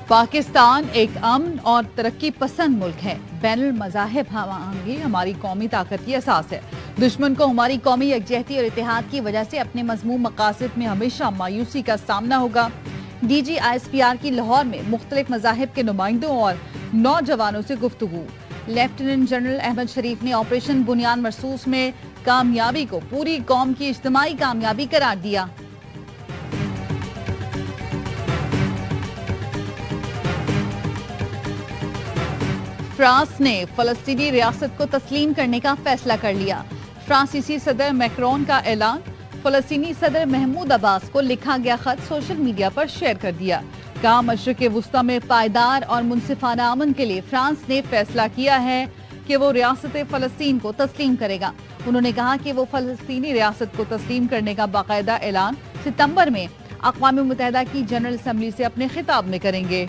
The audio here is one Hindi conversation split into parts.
पाकिस्तान एक अमन और तरक्की पसंद मुल्क है। बैनुल मज़ाहिब हमारी हमारी कौमी ताकत की असास है। दुश्मन को हमारी कौमी यकजहती और इत्तेहाद की वजह से अपने मज़मूम मकासद में हमेशा मायूसी का सामना होगा। DGISPR की लाहौर में मुख्तलिफ मज़ाहिब के नुमाइंदों और नौजवानों से गुफ्तगू। लेफ्टिनेंट जनरल अहमद शरीफ ने ऑपरेशन बुनियान मरसूस में कामयाबी को पूरी कौम की इज्तिमाई कामयाबी करार दिया। फ्रांस ने फलस्तीनी रियासत को तस्लीम करने का फैसला कर लिया। फ्रांसीसी सदर मैक्रोन का ऐलान। फलस्तीनी सदर महमूद अब्बास को लिखा गया खत सोशल मीडिया पर शेयर कर दिया। कहा, मशरिक़ वुस्ता में पायदार और मुनसिफाना अमन के लिए फ्रांस ने फैसला किया है कि वो रियासत फलस्तीन को तस्लीम करेगा। उन्होंने कहा कि वो फलस्तीनी रियासत को तस्लीम करने का बाकायदा ऐलान सितंबर में अक़वाम मुत्तहिदा की जनरल असम्बली से अपने खिताब में करेंगे।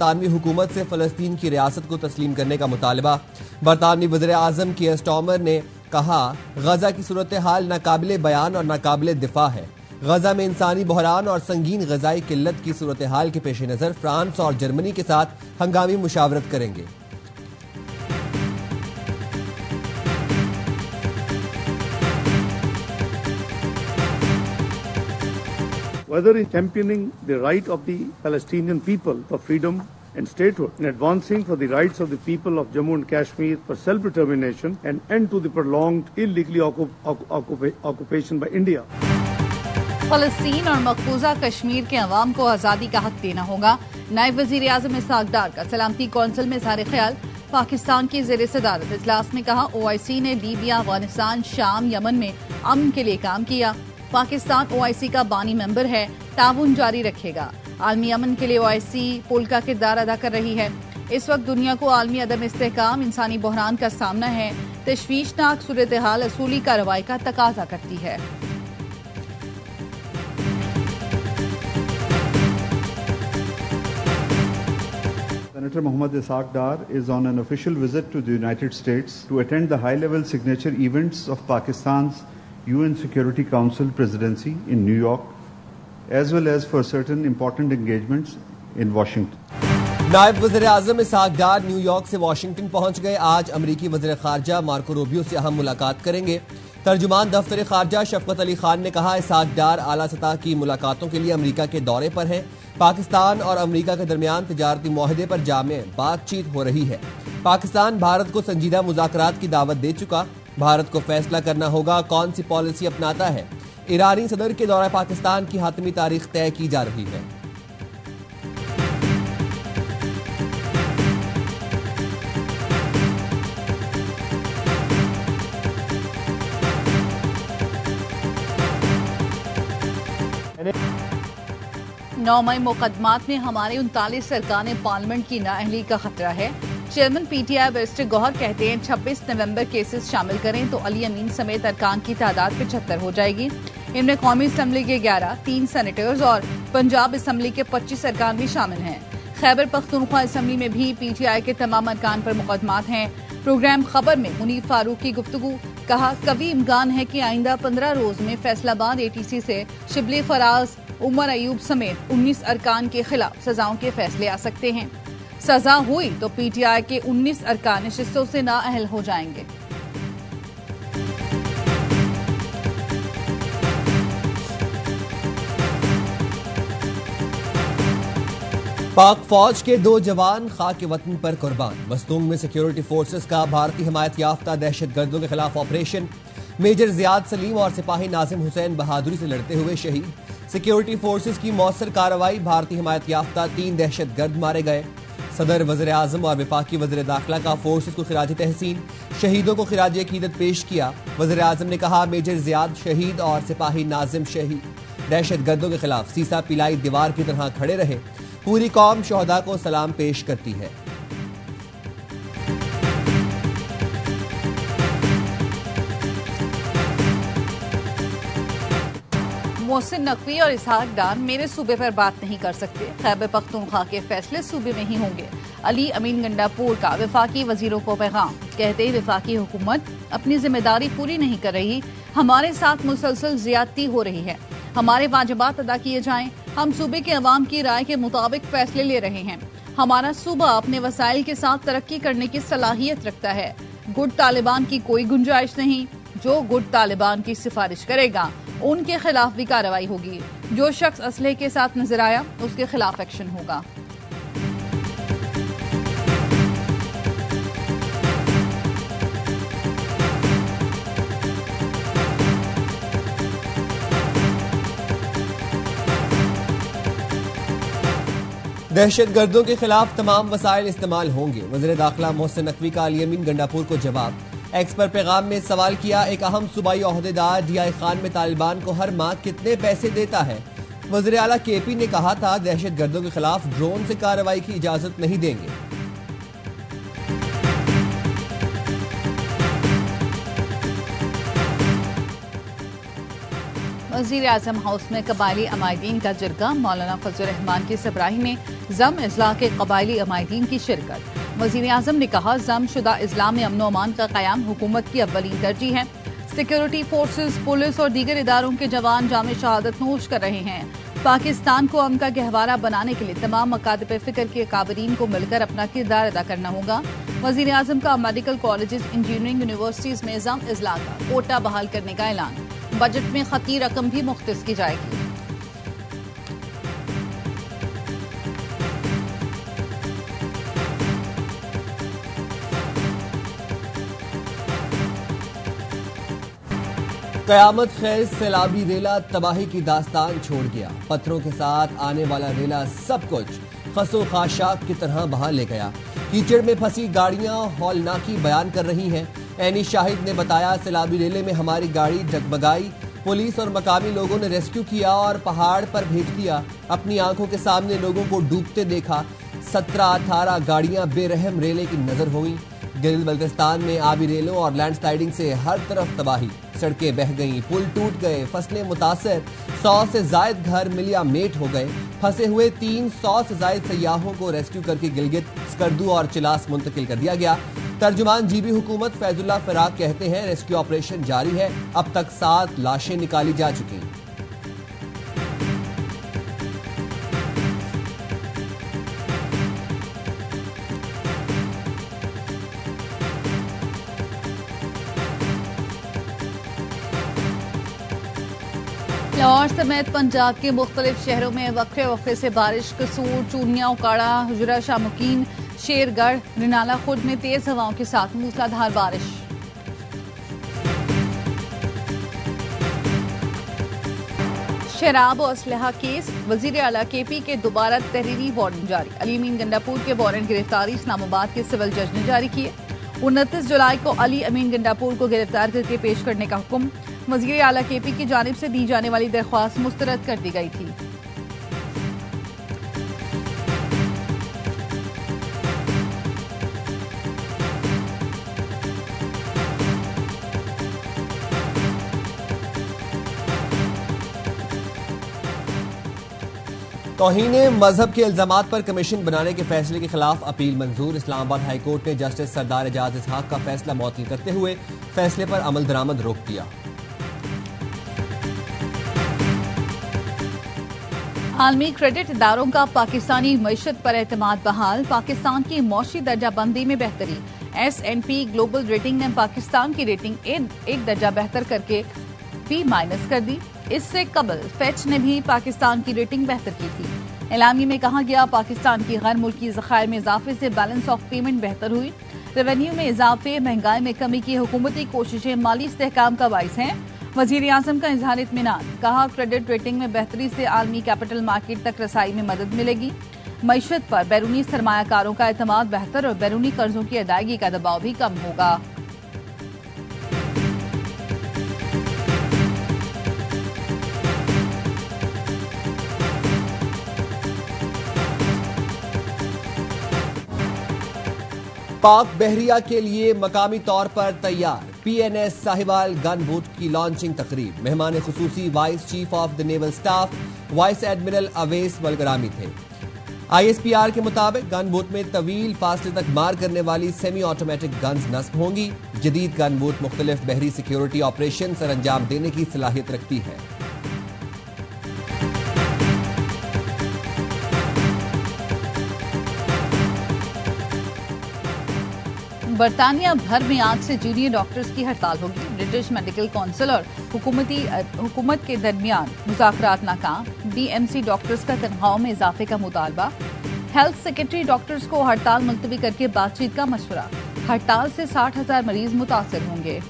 बरतानवी हुकूमत से फलस्तीन की रियासत को तस्लीम करने का मुतालबा। बरतानवी वज़ीर आज़म कीयर स्टार्मर ने कहा, गजा की सूरत हाल नाकाबिले बयान और नाकाबिले दिफा है। गजा में इंसानी बहरान और संगीन गजाई किल्लत की सूरत हाल के पेश नज़र फ्रांस और जर्मनी के साथ हंगामी मुशावरत करेंगे। Whether in championing the right of the Palestinian people for freedom and statehood, in advancing for the rights of the people of Jammu and Kashmir for self-determination and end to the prolonged illegally occupation by India. फलस्तीन और मकबूजा कश्मीर के अवाम को आज़ादी का हक देना होगा। नायब वज़ीर आज़म इसहाक डार का सलामती कौंसिल में इज़हार ख्याल। पाकिस्तान की ज़ेर सदारत इजलास में कहा, OIC ने लीबिया, अफगानिस्तान, शाम, यमन में अमन के लिए काम किया। पाकिस्तान OIC का बानी मेंबर है, ताउन जारी रखेगा। आलमी अमन के लिए OIC पुल का किरदार अदा कर रही है। इस वक्त दुनिया को आलमी अदम इस्तेहकाम, इंसानी बहरान का सामना है। तशवीशनाक सूरत हाल असूली कार्रवाई का तकाजा करती है। Senator Mohammad Ishaq Dar is on an official visit to the United States to attend the high-level signature events of Pakistan's UN Security Council presidency in New York, as well as for certain important engagements in Washington. नायब वज़ीर आज़म इसहाक डार न्यूयॉर्क से वाशिंगटन पहुंच गए। आज अमरीकी वज़ीर ख़ारजा मार्को रूबियो से अहम मुलाकात करेंगे। तर्जुमान दफ्तर ख़ारजा शफ़क़त अली खान ने कहा, इसहाक डार आला सतह की मुलाकातों के लिए अमरीका के दौरे पर हैं। पाकिस्तान और अमरीका के दरमियान तिजारती मुआहदे पर जामे बातचीत हो रही है। पाकिस्तान भारत को संजीदा मुज़ाकरात की दावत दे चुका। भारत को फैसला करना होगा कौन सी पॉलिसी अपनाता है। ईरानी सदर के दौरा पाकिस्तान की हातमी तारीख तय की जा रही है। नौ मई मुकदमात में हमारे 39 अरकान पार्लियामेंट की नाअहली का खतरा है। चेयरमैन PTI बैरिस्टर गौहर कहते हैं, 26 नवंबर केसेस शामिल करें तो अली अमीन समेत अरकान की तादाद 75 हो जाएगी। इनमें कौमी असम्बली के 11, 3 सेनेटर्स और पंजाब असम्बली के 25 अरकान भी शामिल हैं। खैबर पख्तूनख्वा असम्बली में भी PTI के तमाम अरकान पर मुकदमात हैं। प्रोग्राम खबर में मुनीर फारूक की गुफ्तगू। कहा, कभी इम्कान है कि आइंदा 15 रोज में फैसलाबाद ATC से शिबली फराज, उमर अयूब समेत 19 अरकान के खिलाफ सजाओं के फैसले आ सकते हैं। सजा हुई तो PTI के 19 अरकान नशिस्तों से नाअहल हो जाएंगे। पाक फौज के 2 जवान खाक वतन पर कुर्बान। मस्तूंग में सिक्योरिटी फोर्सेस का भारतीय हिमायत याफ्ता दहशतगर्दों के खिलाफ ऑपरेशन। मेजर जियाद सलीम और सिपाही नाजिम हुसैन बहादुरी से लड़ते हुए शहीद। सिक्योरिटी फोर्सेस की मौसर कार्रवाई, भारतीय हिमायत याफ्ता 3 दहशतगर्द मारे गए। सदर वज़ीर आज़म और वफाकी वज़ीर दाखिला का फोर्सेस को खिराज तहसीन, शहीदों को खिराज अकीदत पेश किया। वज़ीर आज़म ने कहा, मेजर जियाद शहीद और सिपाही नाजिम शहीद। दहशतगर्दों के खिलाफ सीसा पिलाई दीवार की तरह खड़े रहे। पूरी कौम शोहदा को सलाम पेश करती है। मोहसिन नकवी और इसहाक डार मेरे सूबे पर बात नहीं कर सकते। खैबर पख्तूनख्वा के फैसले सूबे में ही होंगे। अली अमीन गंडापुर का वफाकी वजीरों को पैगाम। कहते ही वफाकी हुकूमत अपनी जिम्मेदारी पूरी नहीं कर रही, हमारे साथ मुसलसल ज्यादती हो रही है। हमारे वाजिबात अदा किए जाएं। हम सूबे के अवाम की राय के मुताबिक फैसले ले रहे हैं। हमारा सूबा अपने वसाइल के साथ तरक्की करने की सलाहियत रखता है। गुट तालिबान की कोई गुंजाइश नहीं। जो गुट तालिबान की सिफारिश करेगा उनके खिलाफ भी कार्रवाई होगी। जो शख्स असलहे के साथ नजर आया उसके खिलाफ एक्शन होगा। दहशतगर्दों के खिलाफ तमाम वसाइल इस्तेमाल होंगे। वज़ीर दाखिला मोहसिन नकवी का अली अमीन गंडापुर को जवाब। एक्स पर पैगाम में सवाल किया, एक अहम सूबाई ओहदेदार DI खान में तालिबान को हर माह कितने पैसे देता है? वज़ीर आला KP ने कहा था, दहशतगर्दों के खिलाफ ड्रोन से कार्रवाई की इजाजत नहीं देंगे। वज़ीर आज़म हाउस में कबायली अमायदीन का जिरगा। मौलाना फजल रहमान की सबराही में जम इजला के कबायली अमायदीन की शिरकत। वज़ीर आज़म ने कहा, जम शुदा इस्लाम में अमन अमान का क़याम हुकूमत की अव्वलीन तरजीह है। सिक्योरिटी फोर्सेस, पुलिस और दीगर इदारों के जवान जाम शहादत नोश कर रहे हैं। पाकिस्तान को अमन का गहवारा बनाने के लिए तमाम मकातब फिक्र के काबरीन को मिलकर अपना किरदार अदा करना होगा। वज़ीर आज़म का मेडिकल कॉलेजेस, इंजीनियरिंग यूनिवर्सिटीज में जम इजला का कोटा बहाल करने का ऐलान। बजट में खती रकम भी मुख्तस की जाएगी। कयामत खैज सैलाबी रेला तबाही की दास्तान छोड़ गया। पत्थरों के साथ आने वाला रेला सब कुछ खसो खाशाक की तरह बहा ले गया। कीचड़ में फंसी गाड़ियां हौलनाकी बयान कर रही हैं। ऐनी शाहिद ने बताया, सैलाबी रेले में हमारी गाड़ी डगमगाई। पुलिस और मकामी लोगों ने रेस्क्यू किया और पहाड़ पर भेज दिया। अपनी आंखों के सामने लोगों को डूबते देखा। 17-18 गाड़ियां बेरहम रेले की नजर हुई। गिलगित बल्तिस्तान में आबी रेलों और लैंडस्लाइडिंग से हर तरफ तबाही। सड़कें बह गईं, पुल टूट गए, फसलें मुतासर। 100 से जायद घर मिलिया मेट हो गए। फंसे हुए 300 से जायद सयाहों को रेस्क्यू करके गिलगित, स्कर्दू और चिलास मुंतकिल कर दिया गया। तर्जुमान जीबी हुकूमत फैजुल्ला फराक कहते हैं, रेस्क्यू ऑपरेशन जारी है। अब तक 7 लाशें निकाली जा चुकी। लाहौर समेत पंजाब के मुख्तलिफ शहरों में वक्फे वक्फे से बारिश। कसूर, चूनिया, उकाड़ा, हुजरा, शामुकीन, शेरगढ़, रिनाला खुर्द में तेज हवाओं के साथ मूसलाधार बारिश। शराब और असलहा केस। वजीर आला KP के दोबारा तहरीरी वारंट जारी। अली अमीन गंडापुर के वारंट गिरफ्तारी इस्लामाबाद के सिविल जज ने जारी किए। 29 जुलाई को अली अमीन गंडापुर को गिरफ्तार करके पेश करने का हुक्म वज़ीर आला KP की जानिब से दी जाने वाली दरख्वास्त मुस्तरद कर दी गई थी। तौहीने मजहब के इल्जामात पर कमीशन बनाने के फैसले के खिलाफ अपील मंजूर। इस्लामाबाद हाई कोर्ट ने जस्टिस सरदार एजाज इसहाक का फैसला मुअत्तल करते हुए फैसले पर अमल दरामद रोक दिया। आलमी क्रेडिट इदारों का पाकिस्तानी मईशत पर एतमाद बहाल। पाकिस्तान की मौशी दर्जाबंदी में बेहतरी। S&P ग्लोबल रेटिंग ने पाकिस्तान की रेटिंग एक दर्जा बेहतर करके B- कर दी। इससे कबल फैच ने भी पाकिस्तान की रेटिंग बेहतर की थी। एलामी में कहा गया, पाकिस्तान की गैर मुल्की ज़खायर में इजाफे से बैलेंस ऑफ पेमेंट बेहतर हुई। रेवेन्यू में इजाफे, महंगाई में कमी की हुकूमती कोशिशें माली इस्तेहकाम का बाइस हैं। वजीर आजम का इजहार इत्मीनान। कहा, क्रेडिट रेटिंग में बेहतरी से आलमी कैपिटल मार्केट तक रसाई में मदद मिलेगी। मईशत पर बैरूनी सरमायाकारों का एतमाद बेहतर और बैरूनी कर्जों की अदायगी का दबाव भी कम होगा। पाक बहरिया के लिए मकामी तौर पर तैयार। PNS साहिवाल गन बूट की लॉन्चिंग तकरीब। मेहमान खुसूसी vice chief of the naval staff vice admiral Awais Walgarami थे। ISPR के मुताबिक गन बूट में तवील फासले तक मार करने वाली सेमी ऑटोमेटिक गन्स नस्ब होंगी। जदीद गन बूट मुख्तलिफ बहरी सिक्योरिटी ऑपरेशन सर अंजाम देने की सलाहियत रखती है। बर्तानिया भर में आज से जूनियर डॉक्टर्स की हड़ताल होगी। ब्रिटिश मेडिकल काउंसिल और हुकूमत के दरमियान मुज़ाकरात नाकाम। बीएमसी डॉक्टर्स का तनख्वाहों में इजाफे का मुतालबा। हेल्थ सेक्रेटरी डॉक्टर्स को हड़ताल मुलतवी करके बातचीत का मशवरा। हड़ताल से 60,000 मरीज मुतासर होंगे।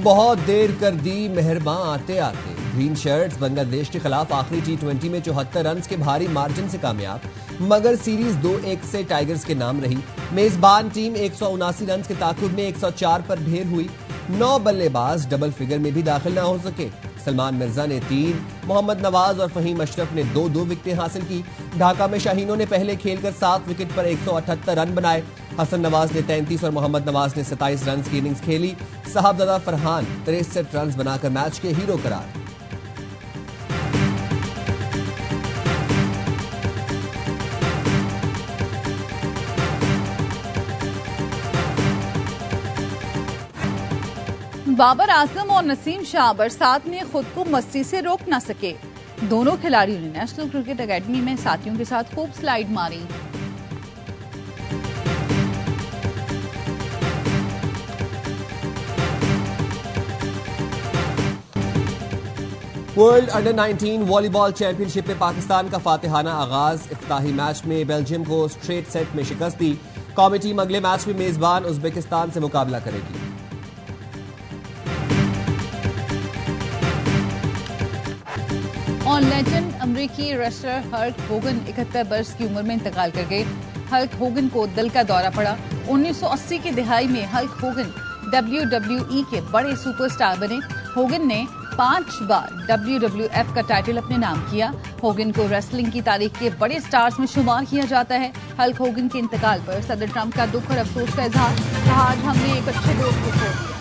बहुत देर कर दी मेहरबां आते आते। ग्रीन शर्ट्स बांग्लादेश के खिलाफ आखिरी T20 में 74 रन के भारी मार्जिन से कामयाब, मगर सीरीज 2-1 से टाइगर्स के नाम रही। मेजबान टीम 179 रन के ताकुब में 104 पर ढेर हुई। 9 बल्लेबाज डबल फिगर में भी दाखिल न हो सके। सलमान मिर्जा ने 3, मोहम्मद नवाज और फहीम अशरफ ने 2-2 विकेटें हासिल की। ढाका में शाहीनों ने पहले खेलकर 7 विकेट पर 178 रन बनाए। हसन नवाज ने 33 और मोहम्मद नवाज ने 27 रन की इनिंग्स खेली। साहबजादा फरहान 63 रन बनाकर मैच के हीरो करार। बाबर आजम और नसीम शाह बरसात में खुद को मस्ती से रोक न सके। दोनों खिलाड़ियों ने नेशनल क्रिकेट एकेडमी में साथियों के साथ खूब स्लाइड मारी। वर्ल्ड अंडर 19 वॉलीबॉल चैंपियनशिप में पाकिस्तान का फातिहाना आगाज। इफ्ताही मैच में बेल्जियम को स्ट्रेट सेट में शिकस्त दी। कौमी टीम अगले मैच में मेजबान उज्बेकिस्तान से मुकाबला करेगी। और लेजेंड अमेरिकी रेसलर हल्क होगन 71 वर्ष की उम्र में इंतकाल कर गए। हल्क होगन को दिल का दौरा पड़ा। 1980 की दिहाई में हल्क होगन WWE के बड़े सुपरस्टार बने। होगन ने 5 बार WWF का टाइटल अपने नाम किया। होगन को रेसलिंग की तारीख के बड़े स्टार्स में शुमार किया जाता है। हल्क होगन के इंतकाल पर सदर ट्रंप का दुख और अफसोस का इजहार। आज हमने एक अच्छे दोस्त को खो दिया।